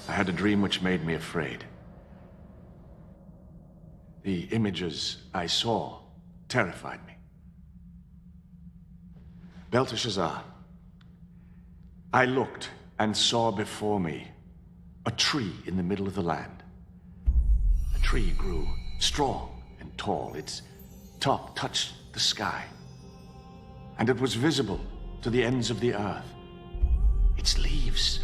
I had a dream which made me afraid. The images I saw terrified me. Belteshazzar, I looked and saw before me a tree in the middle of the land. The tree grew strong and tall. Its top touched the sky, and it was visible to the ends of the earth. Its leaves,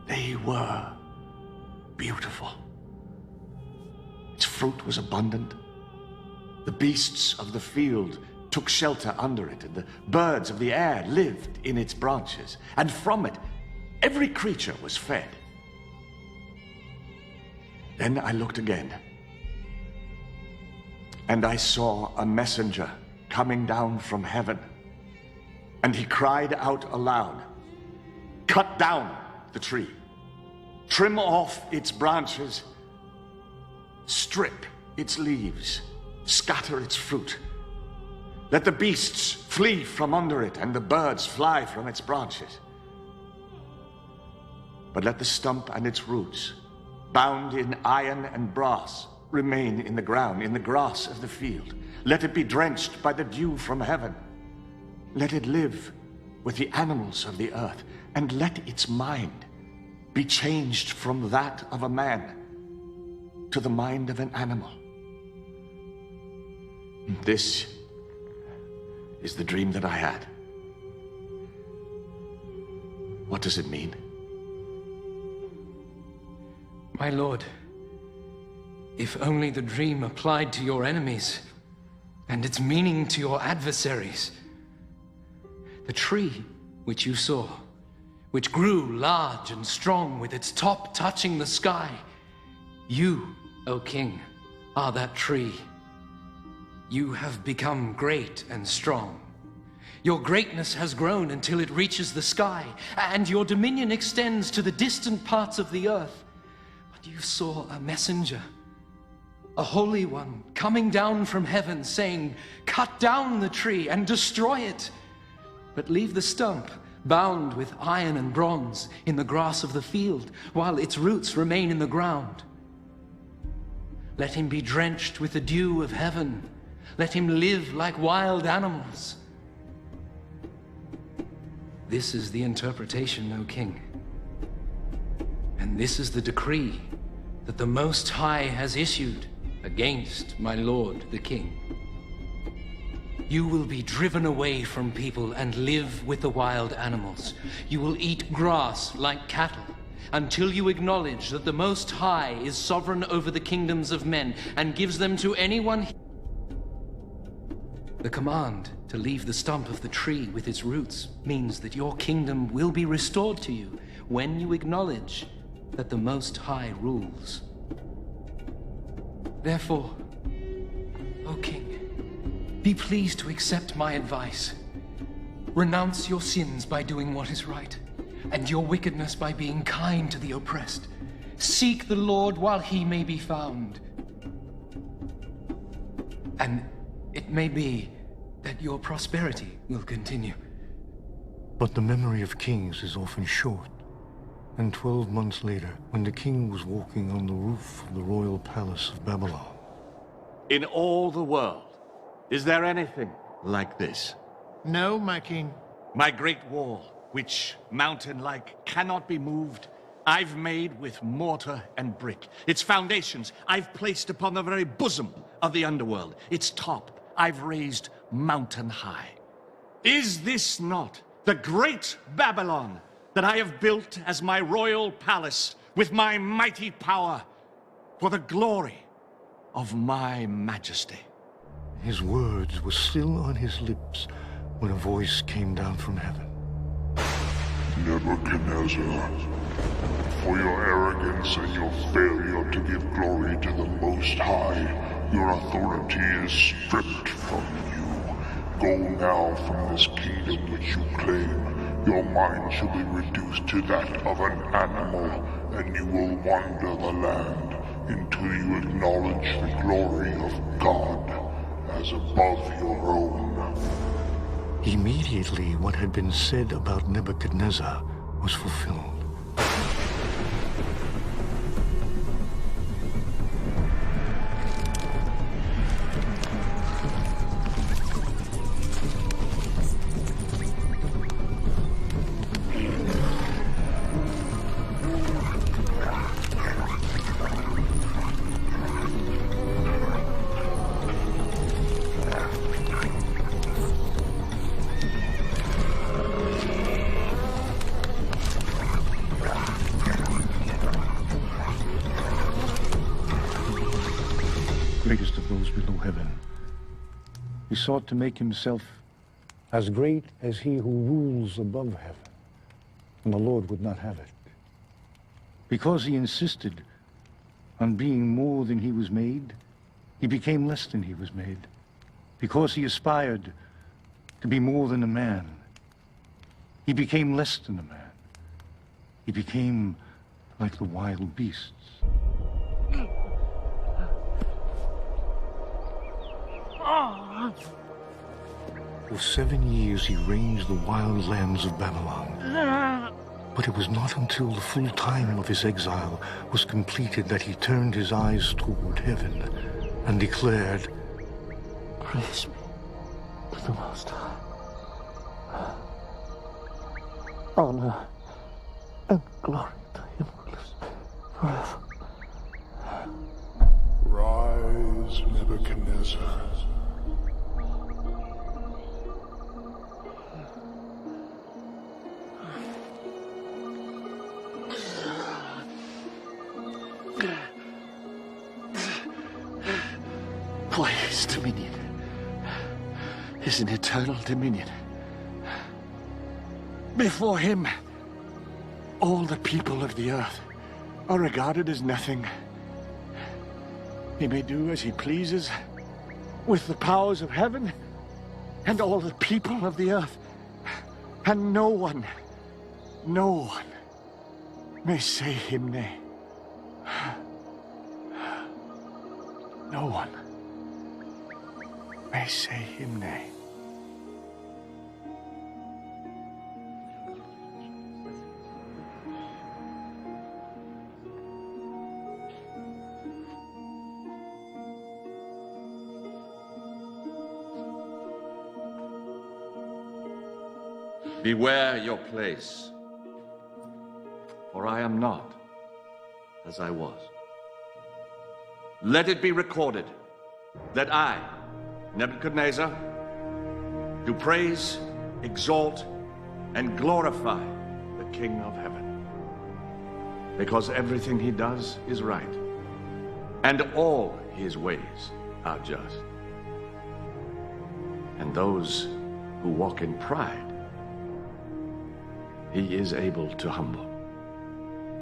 they were beautiful. Its fruit was abundant. The beasts of the field took shelter under it, and the birds of the air lived in its branches. And from it, every creature was fed. Then I looked again, and I saw a messenger coming down from heaven. And he cried out aloud, "Cut down the tree, trim off its branches, strip its leaves, scatter its fruit. Let the beasts flee from under it, and the birds fly from its branches. But let the stump and its roots, bound in iron and brass, remain in the ground, in the grass of the field. Let it be drenched by the dew from heaven. Let it live with the animals of the earth, and let its mind be changed from that of a man to the mind of an animal." This is the dream that I had. What does it mean? My lord, if only the dream applied to your enemies, and its meaning to your adversaries. The tree which you saw, which grew large and strong with its top touching the sky, you, O king, are that tree. You have become great and strong. Your greatness has grown until it reaches the sky, and your dominion extends to the distant parts of the earth. But you saw a messenger, a holy one, coming down from heaven, saying, "Cut down the tree and destroy it, but leave the stump bound with iron and bronze in the grass of the field, while its roots remain in the ground. Let him be drenched with the dew of heaven. Let him live like wild animals." This is the interpretation, O king. And this is the decree that the Most High has issued against my lord the king. You will be driven away from people and live with the wild animals. You will eat grass like cattle until you acknowledge that the Most High is sovereign over the kingdoms of men and gives them to anyone. The command to leave the stump of the tree with its roots means that your kingdom will be restored to you when you acknowledge that the Most High rules. Therefore, O king, be pleased to accept my advice. Renounce your sins by doing what is right, and your wickedness by being kind to the oppressed. Seek the Lord while he may be found. And it may be that your prosperity will continue. But the memory of kings is often short. And 12 months later, when the king was walking on the roof of the royal palace of Babylon. In all the world, is there anything like this? No, my king. My great wall, which, mountain-like, cannot be moved, I've made with mortar and brick. Its foundations I've placed upon the very bosom of the underworld. Its top I've raised mountain high. Is this not the great Babylon that I have built as my royal palace with my mighty power for the glory of my majesty? His words were still on his lips when a voice came down from heaven. Nebuchadnezzar, for your arrogance and your failure to give glory to the Most High, your authority is stripped from you. Go now from this kingdom which you claim. Your mind shall be reduced to that of an animal, and you will wander the land until you acknowledge the glory of God as above your own. Immediately, what had been said about Nebuchadnezzar was fulfilled. those below heaven. He sought to make himself as great as he who rules above heaven. And the Lord would not have it. Because he insisted on being more than he was made, he became less than he was made. Because he aspired to be more than a man, he became less than a man. He became like the wild beasts. For 7 years he ranged the wild lands of Babylon. But it was not until the full time of his exile was completed that he turned his eyes toward heaven and declared, Praise me to the Most High. Honor and glory to him who lives forever. Rise, Nebuchadnezzar. For his dominion is an eternal dominion. Before him, all the people of the earth are regarded as nothing. He may do as he pleases with the powers of heaven and all the people of the earth, and no one may say him nay. No one may say him nay. Beware your place, for I am not as I was. Let it be recorded that I, Nebuchadnezzar, do praise, exalt, and glorify the King of heaven, because everything he does is right, and all his ways are just. And those who walk in pride, he is able to humble.